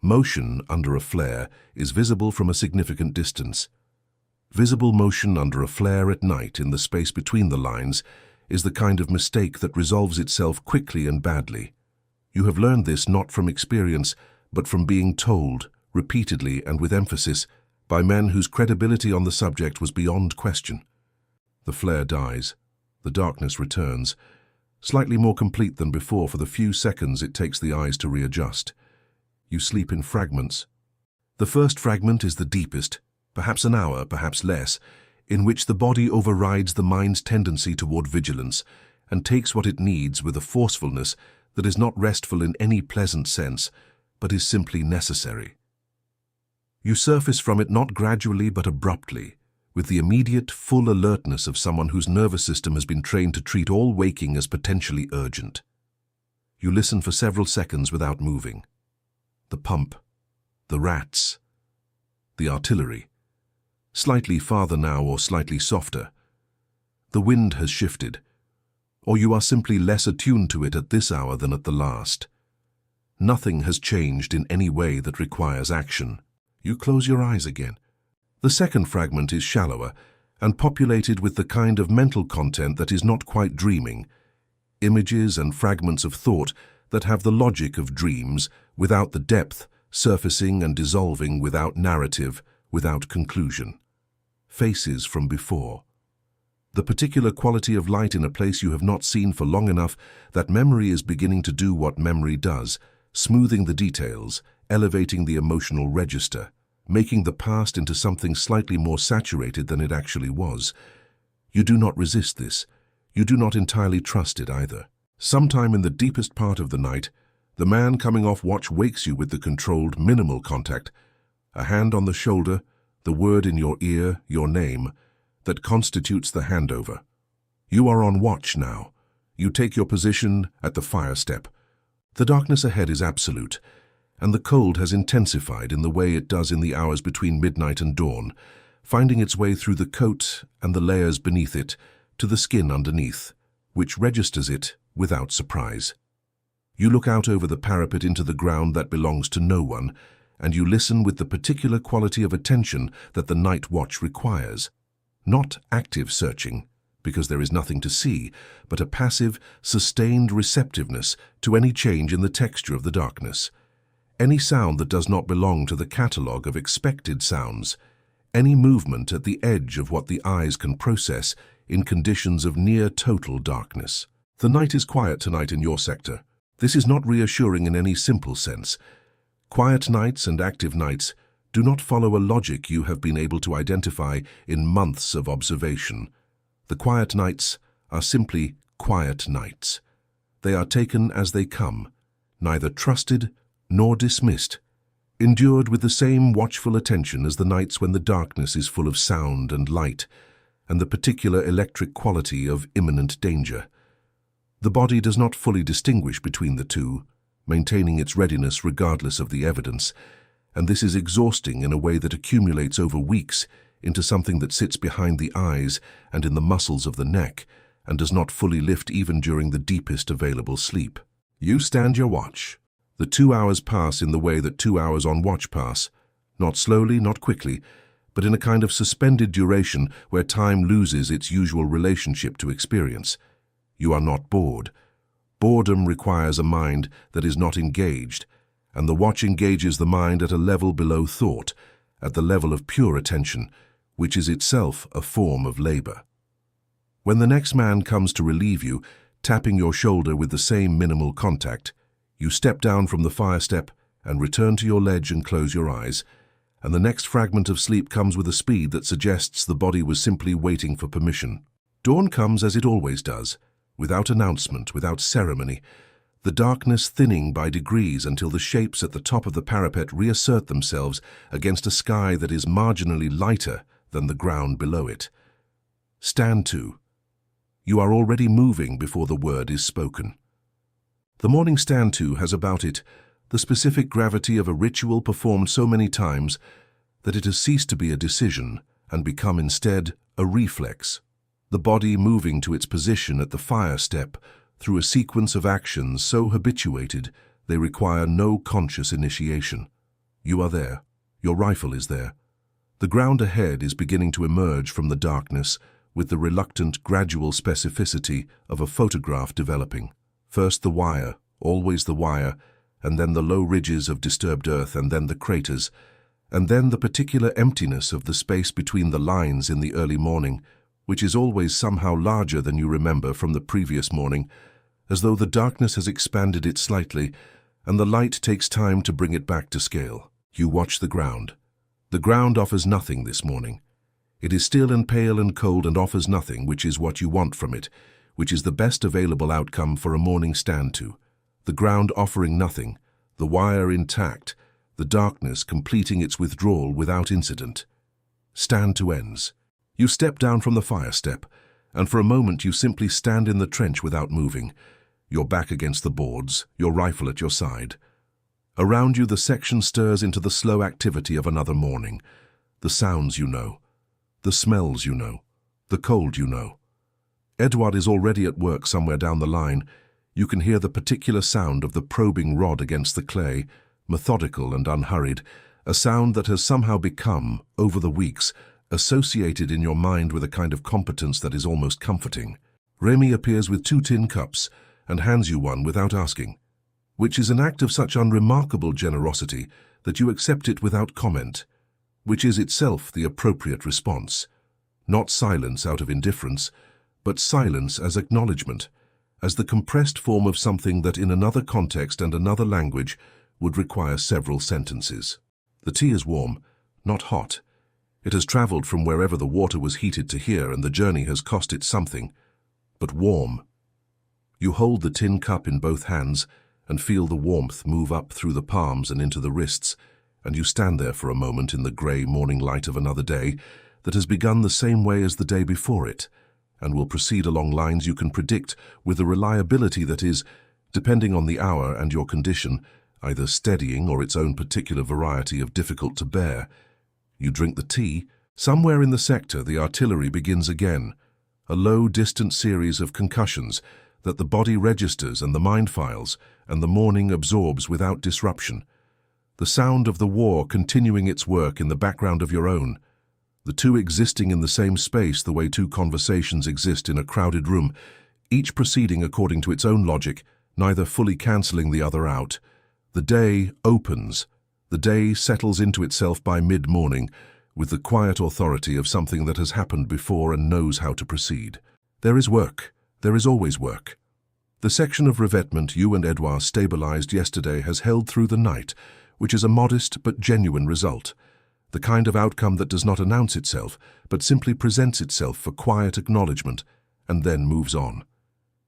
Motion under a flare is visible from a significant distance. Visible motion under a flare at night in the space between the lines is the kind of mistake that resolves itself quickly and badly. You have learned this not from experience, but from being told, repeatedly and with emphasis, by men whose credibility on the subject was beyond question. The flare dies. The darkness returns, slightly more complete than before for the few seconds it takes the eyes to readjust. You sleep in fragments. The first fragment is the deepest, perhaps an hour, perhaps less, in which the body overrides the mind's tendency toward vigilance and takes what it needs with a forcefulness that is not restful in any pleasant sense, but is simply necessary. You surface from it not gradually but abruptly, with the immediate, full alertness of someone whose nervous system has been trained to treat all waking as potentially urgent. You listen for several seconds without moving. The pump, the rats, the artillery. Slightly farther now or slightly softer. The wind has shifted, or you are simply less attuned to it at this hour than at the last. Nothing has changed in any way that requires action. You close your eyes again. The second fragment is shallower and populated with the kind of mental content that is not quite dreaming, images and fragments of thought that have the logic of dreams without the depth, surfacing and dissolving without narrative, without conclusion. Faces from before. The particular quality of light in a place you have not seen for long enough that memory is beginning to do what memory does, smoothing the details, elevating the emotional register, making the past into something slightly more saturated than it actually was. You do not resist this. You do not entirely trust it either. Sometime in the deepest part of the night, the man coming off watch wakes you with the controlled, minimal contact, a hand on the shoulder, the word in your ear, your name, that constitutes the handover. You are on watch now. You take your position at the fire step. The darkness ahead is absolute, and the cold has intensified in the way it does in the hours between midnight and dawn, finding its way through the coat and the layers beneath it to the skin underneath, which registers it without surprise. You look out over the parapet into the ground that belongs to no one, and you listen with the particular quality of attention that the night watch requires. Not active searching, because there is nothing to see, but a passive, sustained receptiveness to any change in the texture of the darkness. Any sound that does not belong to the catalogue of expected sounds. Any movement at the edge of what the eyes can process in conditions of near total darkness. The night is quiet tonight in your sector. This is not reassuring in any simple sense. Quiet nights and active nights do not follow a logic you have been able to identify in months of observation. The quiet nights are simply quiet nights. They are taken as they come, neither trusted nor dismissed, endured with the same watchful attention as the nights when the darkness is full of sound and light, and the particular electric quality of imminent danger. The body does not fully distinguish between the two, maintaining its readiness regardless of the evidence, and this is exhausting in a way that accumulates over weeks into something that sits behind the eyes and in the muscles of the neck, and does not fully lift even during the deepest available sleep. You stand your watch. The 2 hours pass in the way that 2 hours on watch pass, not slowly, not quickly, but in a kind of suspended duration where time loses its usual relationship to experience. You are not bored. Boredom requires a mind that is not engaged, and the watch engages the mind at a level below thought, at the level of pure attention, which is itself a form of labor. When the next man comes to relieve you, tapping your shoulder with the same minimal contact, you step down from the fire step and return to your ledge and close your eyes, and the next fragment of sleep comes with a speed that suggests the body was simply waiting for permission. Dawn comes as it always does, without announcement, without ceremony, the darkness thinning by degrees until the shapes at the top of the parapet reassert themselves against a sky that is marginally lighter than the ground below it. Stand to. You are already moving before the word is spoken. The morning stand to has about it the specific gravity of a ritual performed so many times that it has ceased to be a decision and become instead a reflex. The body moving to its position at the fire step through a sequence of actions so habituated they require no conscious initiation. You are there. Your rifle is there. The ground ahead is beginning to emerge from the darkness with the reluctant, gradual specificity of a photograph developing. First the wire, always the wire, and then the low ridges of disturbed earth, and then the craters, and then the particular emptiness of the space between the lines in the early morning, which is always somehow larger than you remember from the previous morning, as though the darkness has expanded it slightly, and the light takes time to bring it back to scale. You watch the ground. The ground offers nothing this morning. It is still and pale and cold and offers nothing, which is what you want from it, which is the best available outcome for a morning stand to. The ground offering nothing, the wire intact, the darkness completing its withdrawal without incident. Stand to ends. You step down from the fire step, and for a moment you simply stand in the trench without moving, your back against the boards, your rifle at your side. Around you the section stirs into the slow activity of another morning. The sounds you know, the smells you know, the cold you know. Edward is already at work somewhere down the line. You can hear the particular sound of the probing rod against the clay, methodical and unhurried, a sound that has somehow become, over the weeks, associated in your mind with a kind of competence that is almost comforting. Remy appears with 2 tin cups and hands you one without asking, which is an act of such unremarkable generosity that you accept it without comment, which is itself the appropriate response. Not silence out of indifference, but silence as acknowledgement, as the compressed form of something that in another context and another language would require several sentences. The tea is warm, not hot. It has travelled from wherever the water was heated to here, and the journey has cost it something, but warm. You hold the tin cup in both hands and feel the warmth move up through the palms and into the wrists, and you stand there for a moment in the grey morning light of another day that has begun the same way as the day before it, and will proceed along lines you can predict with a reliability that is, depending on the hour and your condition, either steadying or its own particular variety of difficult to bear. You drink the tea. Somewhere in the sector the artillery begins again, a low, distant series of concussions that the body registers and the mind files, and the morning absorbs without disruption. The sound of the war continuing its work in the background of your own, the two existing in the same space the way 2 conversations exist in a crowded room, each proceeding according to its own logic, neither fully cancelling the other out. The day opens. The day settles into itself by mid-morning, with the quiet authority of something that has happened before and knows how to proceed. There is work. There is always work. The section of revetment you and Edouard stabilized yesterday has held through the night, which is a modest but genuine result, the kind of outcome that does not announce itself, but simply presents itself for quiet acknowledgement, and then moves on.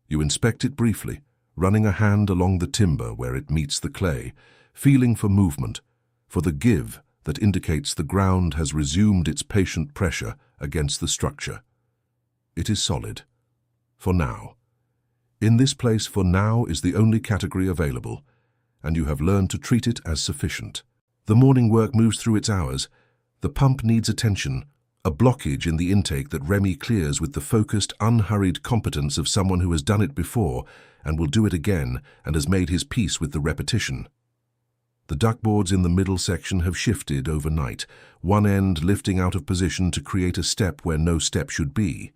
You inspect it briefly, running a hand along the timber where it meets the clay, feeling for movement, for the give that indicates the ground has resumed its patient pressure against the structure. It is solid. For now. In this place, for now is the only category available, and you have learned to treat it as sufficient. The morning work moves through its hours. The pump needs attention, a blockage in the intake that Remy clears with the focused, unhurried competence of someone who has done it before and will do it again and has made his peace with the repetition. The duckboards in the middle section have shifted overnight, one end lifting out of position to create a step where no step should be,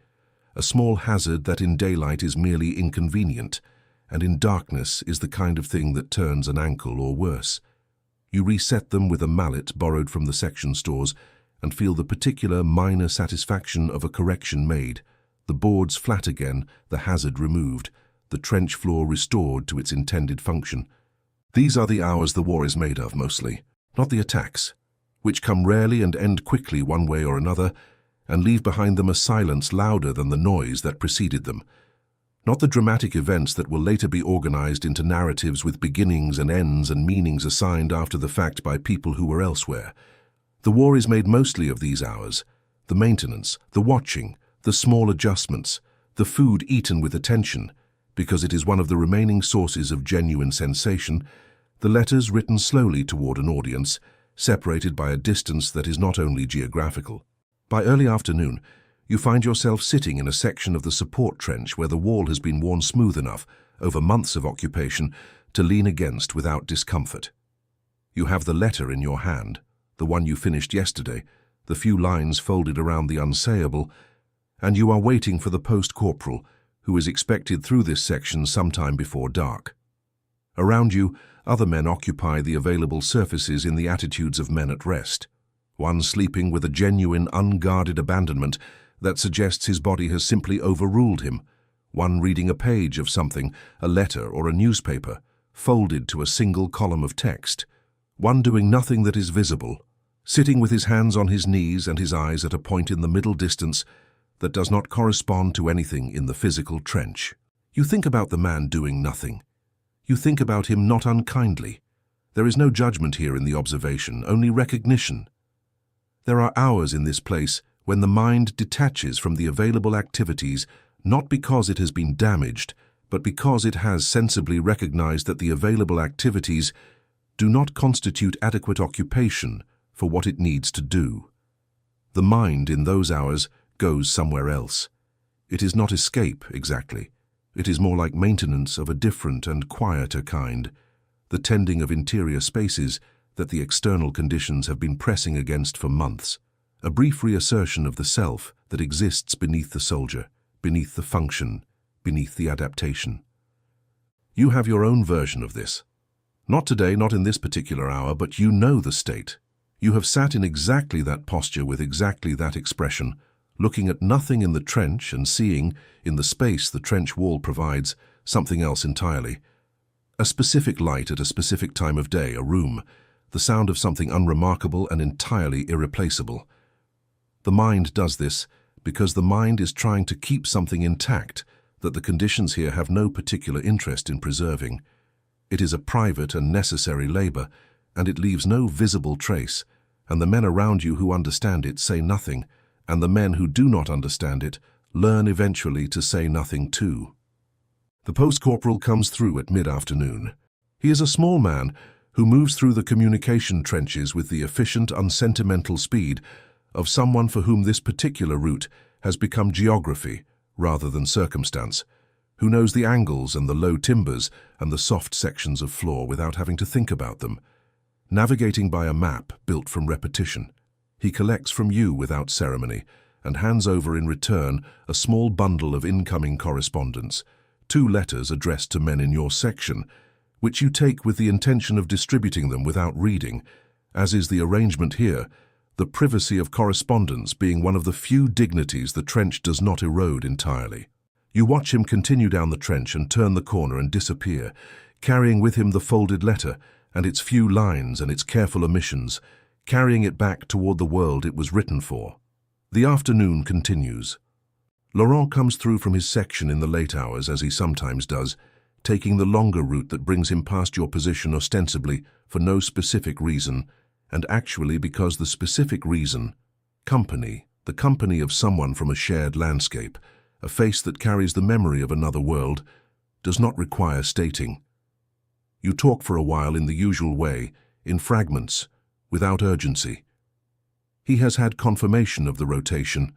a small hazard that in daylight is merely inconvenient, and in darkness is the kind of thing that turns an ankle or worse. You reset them with a mallet borrowed from the section stores and feel the particular minor satisfaction of a correction made, the boards flat again, the hazard removed, the trench floor restored to its intended function. These are the hours the war is made of mostly, not the attacks, which come rarely and end quickly one way or another, and leave behind them a silence louder than the noise that preceded them. Not the dramatic events that will later be organized into narratives with beginnings and ends and meanings assigned after the fact by people who were elsewhere. The war is made mostly of these hours, the maintenance, the watching, the small adjustments, the food eaten with attention, because it is one of the remaining sources of genuine sensation, the letters written slowly toward an audience, separated by a distance that is not only geographical. By early afternoon, you find yourself sitting in a section of the support trench where the wall has been worn smooth enough, over months of occupation, to lean against without discomfort. You have the letter in your hand, the one you finished yesterday, the few lines folded around the unsayable, and you are waiting for the post-corporal, who is expected through this section sometime before dark. Around you, other men occupy the available surfaces in the attitudes of men at rest. One sleeping with a genuine, unguarded abandonment that suggests his body has simply overruled him. One reading a page of something, a letter or a newspaper, folded to a single column of text. One doing nothing that is visible, sitting with his hands on his knees and his eyes at a point in the middle distance that does not correspond to anything in the physical trench. You think about the man doing nothing. You think about him not unkindly. There is no judgment here in the observation, only recognition. There are hours in this place when the mind detaches from the available activities, not because it has been damaged, but because it has sensibly recognized that the available activities do not constitute adequate occupation for what it needs to do. The mind in those hours goes somewhere else. It is not escape, exactly. It is more like maintenance of a different and quieter kind, the tending of interior spaces that the external conditions have been pressing against for months, a brief reassertion of the self that exists beneath the soldier, beneath the function, beneath the adaptation. You have your own version of this. Not today, not in this particular hour, but you know the state. You have sat in exactly that posture with exactly that expression, looking at nothing in the trench and seeing, in the space the trench wall provides, something else entirely. A specific light at a specific time of day, a room, the sound of something unremarkable and entirely irreplaceable. The mind does this because the mind is trying to keep something intact that the conditions here have no particular interest in preserving. It is a private and necessary labor, and it leaves no visible trace, and the men around you who understand it say nothing, and the men who do not understand it learn eventually to say nothing too. The post-corporal comes through at mid-afternoon. He is a small man who moves through the communication trenches with the efficient, unsentimental speed of someone for whom this particular route has become geography rather than circumstance, who knows the angles and the low timbers and the soft sections of floor without having to think about them. Navigating by a map built from repetition, he collects from you without ceremony and hands over in return a small bundle of incoming correspondence, 2 letters addressed to men in your section, which you take with the intention of distributing them without reading, as is the arrangement here, the privacy of correspondence being one of the few dignities the trench does not erode entirely. You watch him continue down the trench and turn the corner and disappear, carrying with him the folded letter and its few lines and its careful omissions, carrying it back toward the world it was written for. The afternoon continues. Laurent comes through from his section in the late hours, as he sometimes does, taking the longer route that brings him past your position ostensibly for no specific reason, and actually because the specific reason, company, the company of someone from a shared landscape, a face that carries the memory of another world, does not require stating. You talk for a while in the usual way, in fragments, without urgency. He has had confirmation of the rotation,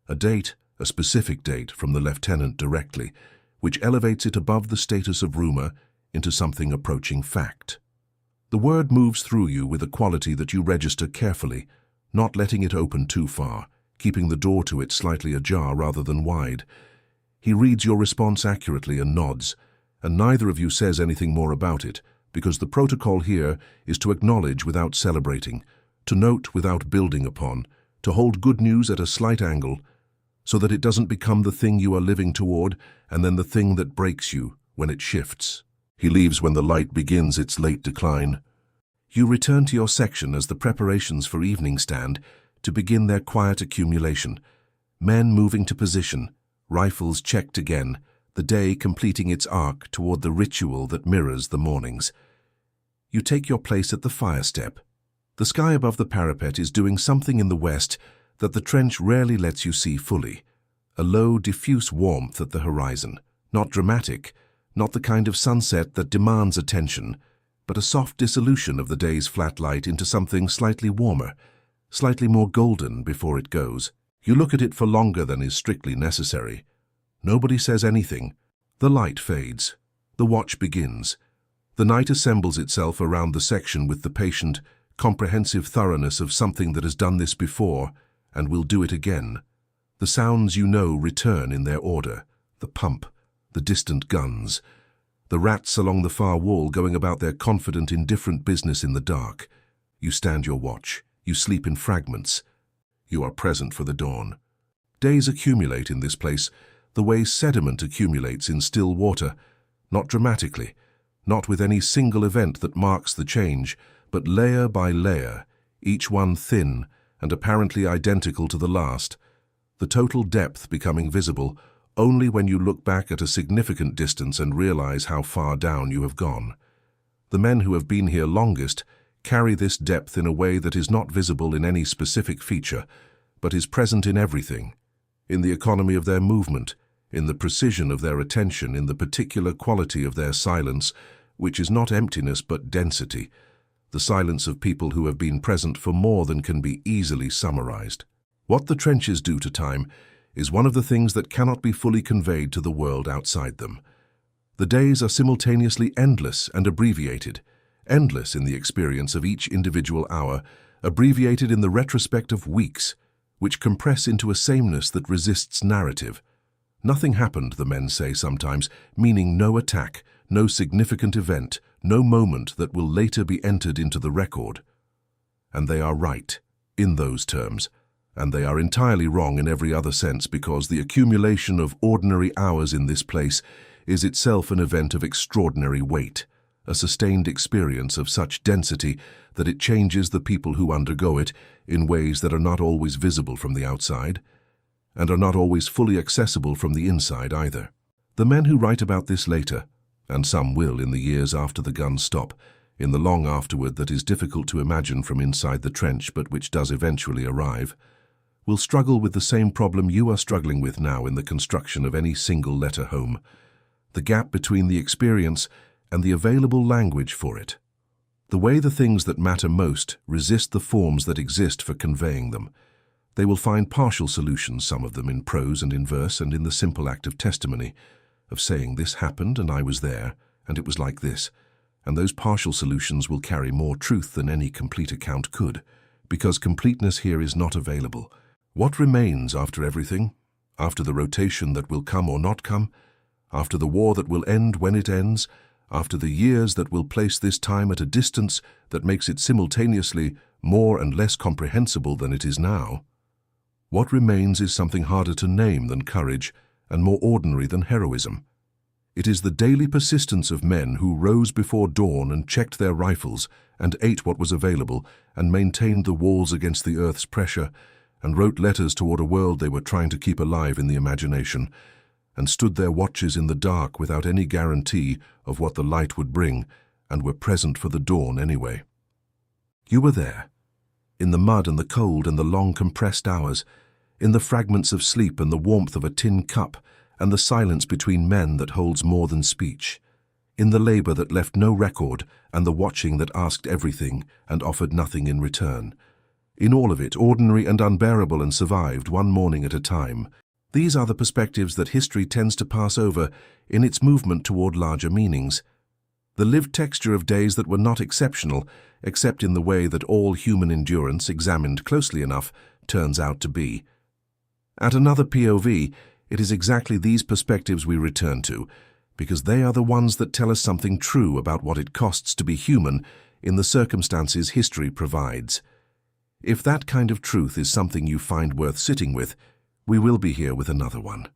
a date, a specific date from the lieutenant directly, which elevates it above the status of rumor into something approaching fact. The word moves through you with a quality that you register carefully, not letting it open too far, keeping the door to it slightly ajar rather than wide. He reads your response accurately and nods, and neither of you says anything more about it, because the protocol here is to acknowledge without celebrating, to note without building upon, to hold good news at a slight angle, so that it doesn't become the thing you are living toward and then the thing that breaks you when it shifts. He leaves when the light begins its late decline. You return to your section as the preparations for evening stand to begin their quiet accumulation. Men moving to position, rifles checked again, the day completing its arc toward the ritual that mirrors the mornings. You take your place at the fire step. The sky above the parapet is doing something in the west that the trench rarely lets you see fully. A low, diffuse warmth at the horizon, not dramatic, not the kind of sunset that demands attention, but a soft dissolution of the day's flat light into something slightly warmer, slightly more golden before it goes. You look at it for longer than is strictly necessary. Nobody says anything. The light fades. The watch begins. The night assembles itself around the section with the patient, comprehensive thoroughness of something that has done this before and will do it again. The sounds you know return in their order: the pump, the distant guns, the rats along the far wall going about their confident, indifferent business in the dark. You stand your watch. You sleep in fragments. You are present for the dawn. Days accumulate in this place the way sediment accumulates in still water, not dramatically, not with any single event that marks the change, but layer by layer, each one thin and apparently identical to the last, the total depth becoming visible only when you look back at a significant distance and realize how far down you have gone. The men who have been here longest carry this depth in a way that is not visible in any specific feature, but is present in everything, in the economy of their movement, in the precision of their attention, in the particular quality of their silence, which is not emptiness but density, the silence of people who have been present for more than can be easily summarized. What the trenches do to time is one of the things that cannot be fully conveyed to the world outside them. The days are simultaneously endless and abbreviated, endless in the experience of each individual hour, abbreviated in the retrospect of weeks, which compress into a sameness that resists narrative. Nothing happened, the men say sometimes, meaning no attack, no significant event, no moment that will later be entered into the record. And they are right, in those terms, and they are entirely wrong in every other sense, because the accumulation of ordinary hours in this place is itself an event of extraordinary weight, a sustained experience of such density that it changes the people who undergo it in ways that are not always visible from the outside, and are not always fully accessible from the inside either. The men who write about this later, and some will in the years after the guns stop, in the long afterward that is difficult to imagine from inside the trench but which does eventually arrive, will struggle with the same problem you are struggling with now in the construction of any single letter home: the gap between the experience and the available language for it. The way the things that matter most resist the forms that exist for conveying them. They will find partial solutions, some of them in prose and in verse and in the simple act of testimony, of saying this happened and I was there, and it was like this, and those partial solutions will carry more truth than any complete account could, because completeness here is not available. What remains after everything, after the rotation that will come or not come, after the war that will end when it ends, after the years that will place this time at a distance that makes it simultaneously more and less comprehensible than it is now? What remains is something harder to name than courage and more ordinary than heroism. It is the daily persistence of men who rose before dawn and checked their rifles and ate what was available and maintained the walls against the earth's pressure and wrote letters toward a world they were trying to keep alive in the imagination, and stood their watches in the dark without any guarantee of what the light would bring, and were present for the dawn anyway. You were there, in the mud and the cold and the long compressed hours, in the fragments of sleep and the warmth of a tin cup and the silence between men that holds more than speech, in the labor that left no record and the watching that asked everything and offered nothing in return. In all of it, ordinary and unbearable, and survived one morning at a time. These are the perspectives that history tends to pass over in its movement toward larger meanings. The lived texture of days that were not exceptional, except in the way that all human endurance, examined closely enough, turns out to be. At another POV, it is exactly these perspectives we return to, because they are the ones that tell us something true about what it costs to be human in the circumstances history provides. If that kind of truth is something you find worth sitting with, we will be here with another one.